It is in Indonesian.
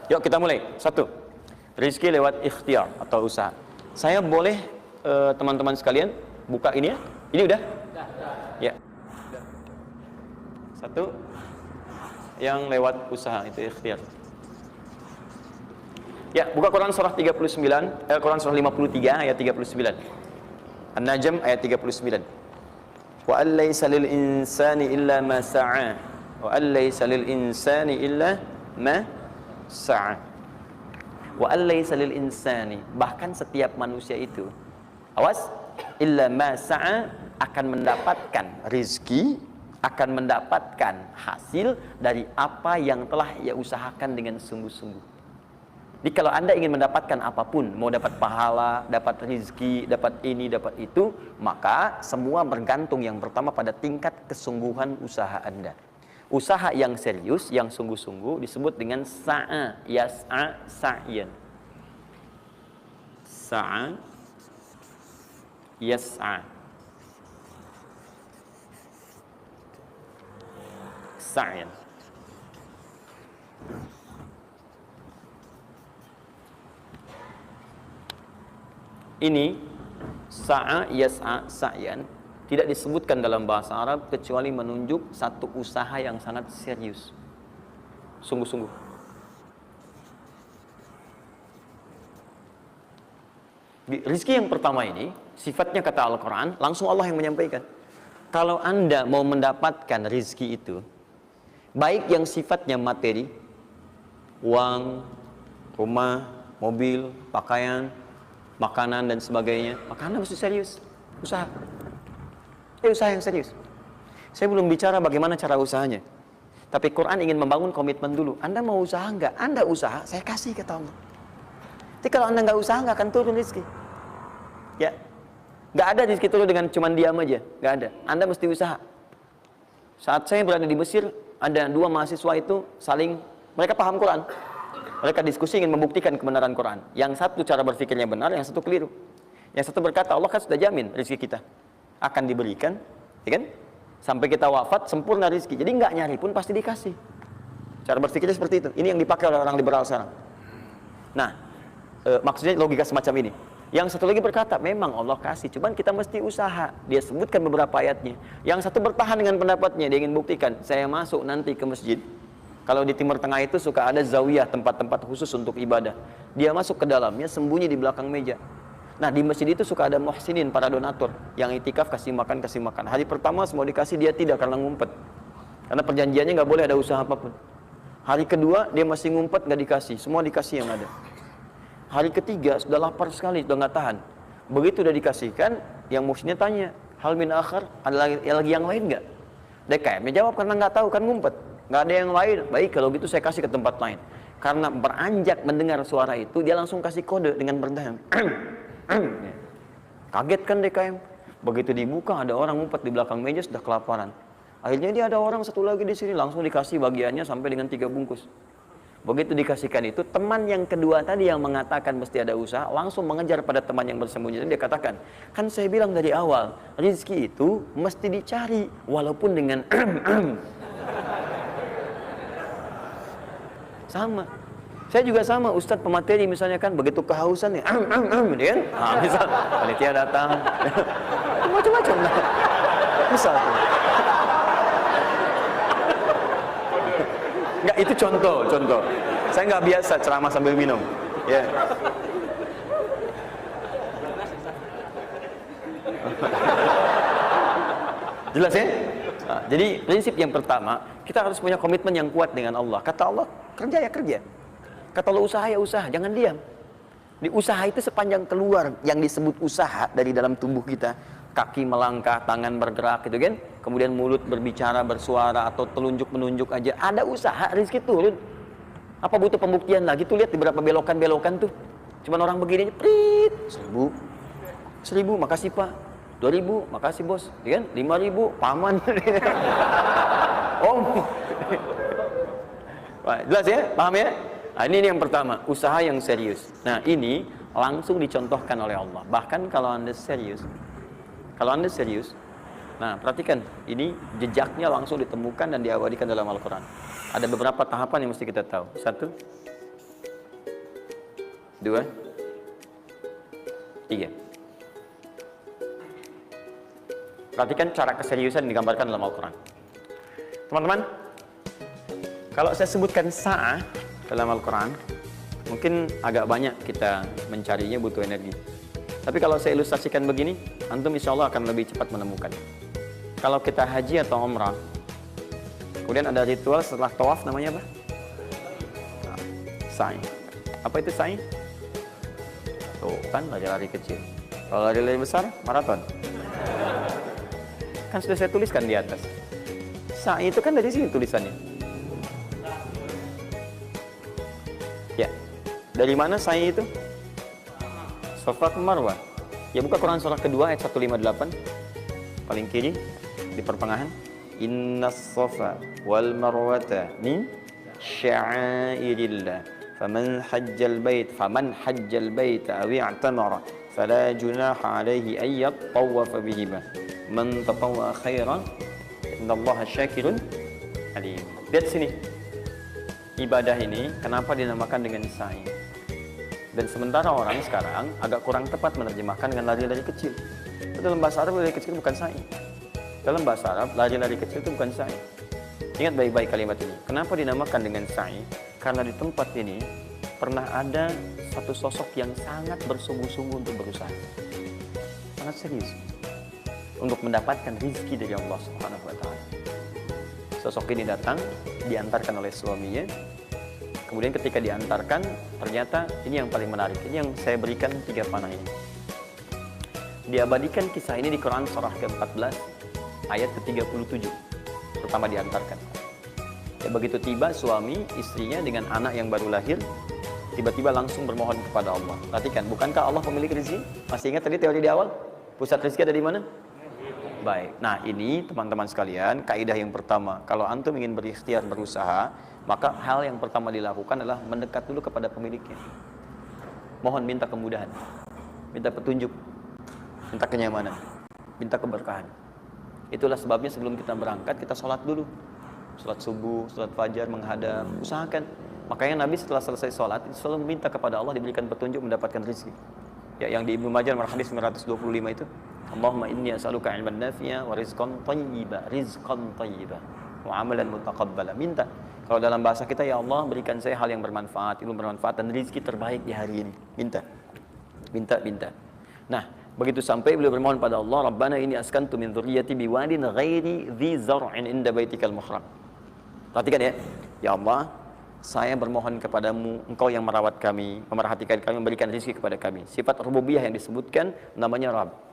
Yuk kita mulai. Satu, rizki lewat ikhtiar atau usaha. Saya boleh teman-teman sekalian buka ini ya? Ini udah? Ya. Satu, yang lewat usaha itu ikhtiar. Ya, buka Quran surah 39, Quran surah 53 ayat 39. An-Najm ayat 39. Wa allaysa lil insani illa ma sa'a. Wa allaysa lil insani illa ma sa'a. Wa allaysa lil insani, bahkan setiap manusia itu, awas, illa ma sa'a, akan mendapatkan rizki, akan mendapatkan hasil dari apa yang telah ia usahakan dengan sungguh-sungguh. Jadi kalau Anda ingin mendapatkan apapun, mau dapat pahala, dapat rizki, dapat ini, dapat itu, maka semua bergantung yang pertama pada tingkat kesungguhan usaha Anda. Usaha yang serius, yang sungguh-sungguh disebut dengan sa'a, yas'a, sa'yan. Sa'a, yas'a, sa'yan. Ini sa'a, yas'a, sa'yan tidak disebutkan dalam bahasa Arab kecuali menunjuk satu usaha yang sangat serius, sungguh-sungguh. Rizki yang pertama ini sifatnya kata Al-Quran, langsung Allah yang menyampaikan. Kalau Anda mau mendapatkan rizki itu, baik yang sifatnya materi, uang, rumah, mobil, pakaian, makanan dan sebagainya, maka Anda mesti serius usaha. Usaha yang serius. Saya belum bicara bagaimana cara usahanya, tapi Quran ingin membangun komitmen dulu. Anda mau usaha enggak? Anda usaha, saya kasih kata Allah. Tapi kalau Anda nggak usaha, nggak akan turun rezeki. Ya, nggak ada rezeki turun dengan cuman diam aja, nggak ada. Anda mesti usaha. Saat saya berada di Mesir, ada dua mahasiswa itu saling, mereka paham Quran. Mereka diskusi ingin membuktikan kebenaran Quran. Yang satu cara berpikirnya benar, yang satu keliru. Yang satu berkata, Allah kan sudah jamin rezeki kita akan diberikan, ya kan? Sampai kita wafat sempurna rezeki. Jadi nggak nyari pun pasti dikasih. Cara berpikirnya seperti itu. Ini yang dipakai oleh orang liberal sekarang. Nah, maksudnya logika semacam ini. Yang satu lagi berkata, memang Allah kasih, cuman kita mesti usaha. Dia sebutkan beberapa ayatnya. Yang satu bertahan dengan pendapatnya, dia ingin buktikan, saya masuk nanti ke masjid. Kalau di Timur Tengah itu suka ada zawiyah, tempat-tempat khusus untuk ibadah. Dia masuk ke dalamnya, sembunyi di belakang meja. Nah, di masjid itu suka ada muhsinin, para donatur, yang itikaf kasih makan, kasih makan. Hari pertama semua dikasih, dia tidak, karena ngumpet. Karena perjanjiannya nggak boleh ada usaha apapun. Hari kedua, dia masih ngumpet, nggak dikasih. Semua dikasih yang ada. Hari ketiga, sudah lapar sekali, sudah nggak tahan. Begitu udah dikasihkan, yang muhsinnya tanya, hal min akhar, ada lagi yang lain nggak? DKM-nya jawab, karena nggak tahu, kan ngumpet. Nggak ada yang lain. Baik, kalau gitu saya kasih ke tempat lain. Karena beranjak mendengar suara itu, dia langsung kasih kode dengan berdaham. Kaget kan DKM. Begitu dibuka, ada orang ngumpet di belakang meja, sudah kelaparan. Akhirnya dia ada orang satu lagi di sini, langsung dikasih bagiannya sampai dengan 3 bungkus. Begitu dikasihkan itu, teman yang kedua tadi yang mengatakan mesti ada usaha, langsung mengejar pada teman yang bersembunyi. Dia katakan, kan saya bilang dari awal, rezeki itu mesti dicari, walaupun dengan sama. Saya juga sama, Ustadz pemateri misalnya kan, begitu kehausan ya, dia kan, nah, misal panitia datang, macam-macam lah, misal. Enggak, itu contoh. Saya nggak biasa ceramah sambil minum, ya. Jelas ya? Nah, jadi prinsip yang pertama, kita harus punya komitmen yang kuat dengan Allah. Kata Allah, kerja ya kerja. Kata Allah, usaha ya usaha, jangan diam. Di usaha itu sepanjang keluar yang disebut usaha dari dalam tubuh kita, kaki melangkah, tangan bergerak gitu kan, kemudian mulut berbicara, bersuara, atau telunjuk menunjuk aja, ada usaha, rezeki turun. Apa butuh pembuktian lagi? Tuh lihat di beberapa belokan-belokan tuh, cuman orang begini aja, prit, 1.000, makasih Pak. 2.000, makasih bos, ya kan? 5.000, paman. Om. Jelas ya? Paham ya? Nah, ini yang pertama, usaha yang serius. Nah, ini langsung dicontohkan oleh Allah. Bahkan kalau Anda serius, nah perhatikan, ini jejaknya langsung ditemukan dan diabadikan dalam Al-Quran. Ada beberapa tahapan yang mesti kita tahu. Satu, 2, 3. Perhatikan cara keseriusan yang digambarkan dalam Al-Quran. Teman-teman, kalau saya sebutkan sa'ah dalam Al-Quran, mungkin agak banyak kita mencarinya, butuh energi. Tapi kalau saya ilustrasikan begini, antum insya Allah akan lebih cepat menemukan. Kalau kita haji atau umrah, kemudian ada ritual setelah tawaf, namanya apa? Sa'i. Apa itu sa'i? Tuh kan, lari-lari kecil. Kalau lari-lari besar, maraton. Kan sudah saya tuliskan di atas. Sa'i itu kan dari sini tulisannya. Ya, dari mana sa'i itu? Safa ke Marwah. Ya, buka Quran surah kedua ayat 158. Paling kiri di pertengahan. Innas safa wal marwata min sya'airillah. Faman hajjal bait aw i'tamara fala junaha alaihi ay yatawafa bihima. Man tatawwa khairan innallaha syakirun alim. Lihat sini. Ibadah ini kenapa dinamakan dengan sa'i? Dan sementara orang sekarang agak kurang tepat menerjemahkan dengan lari-lari kecil. Dalam bahasa Arab lari kecil bukan sa'i. Dalam bahasa Arab lari-lari kecil itu bukan sa'i. Ingat baik-baik kalimat ini. Kenapa dinamakan dengan sa'i? Karena di tempat ini pernah ada satu sosok yang sangat bersungguh-sungguh untuk berusaha. Sangat serius untuk mendapatkan rizki dari Allah Subhanahu wa Ta'ala. Sosok ini datang, diantarkan oleh suaminya. Kemudian ketika diantarkan, ternyata ini yang paling menarik. Ini yang saya berikan 3 panah ini. Diabadikan kisah ini di Quran surah ke-14 ayat ke-37. Pertama diantarkan. Ya, begitu tiba suami istrinya dengan anak yang baru lahir, tiba-tiba langsung bermohon kepada Allah. Perhatikan, bukankah Allah pemilik rezeki? Masih ingat tadi teori di awal? Pusat rezeki ada di mana? Baik. Nah, ini teman-teman sekalian, kaidah yang pertama. Kalau antum ingin berikhtiar berusaha, maka hal yang pertama dilakukan adalah mendekat dulu kepada pemiliknya. Mohon minta kemudahan, minta petunjuk, minta kenyamanan, minta keberkahan. Itulah sebabnya sebelum kita berangkat, kita sholat dulu. Sholat subuh, sholat fajar, menghadap, usahakan. Makanya Nabi setelah selesai sholat, selalu minta kepada Allah diberikan petunjuk mendapatkan rezeki. Ya, yang di Ibnu Majah nomor hadis 925 itu, Allahumma inni as'aluka ilman nafi'a wa rizqan thayyiba wa amalan mutaqabbala. Minta. Kalau dalam bahasa kita, ya Allah berikan saya hal yang bermanfaat, ilmu bermanfaat dan rezeki terbaik di hari ini. Minta. Minta. Nah, begitu sampai beliau bermohon pada Allah, Rabbana inni askantu min dzurriyyati biwadin ghairi dzi zar'in inda baitikal muharram. Perhatikan ya. Ya Allah, saya bermohon kepadamu, Engkau yang merawat kami, memerhatikan kami, memberikan rezeki kepada kami. Sifat rububiyah yang disebutkan namanya Rabb.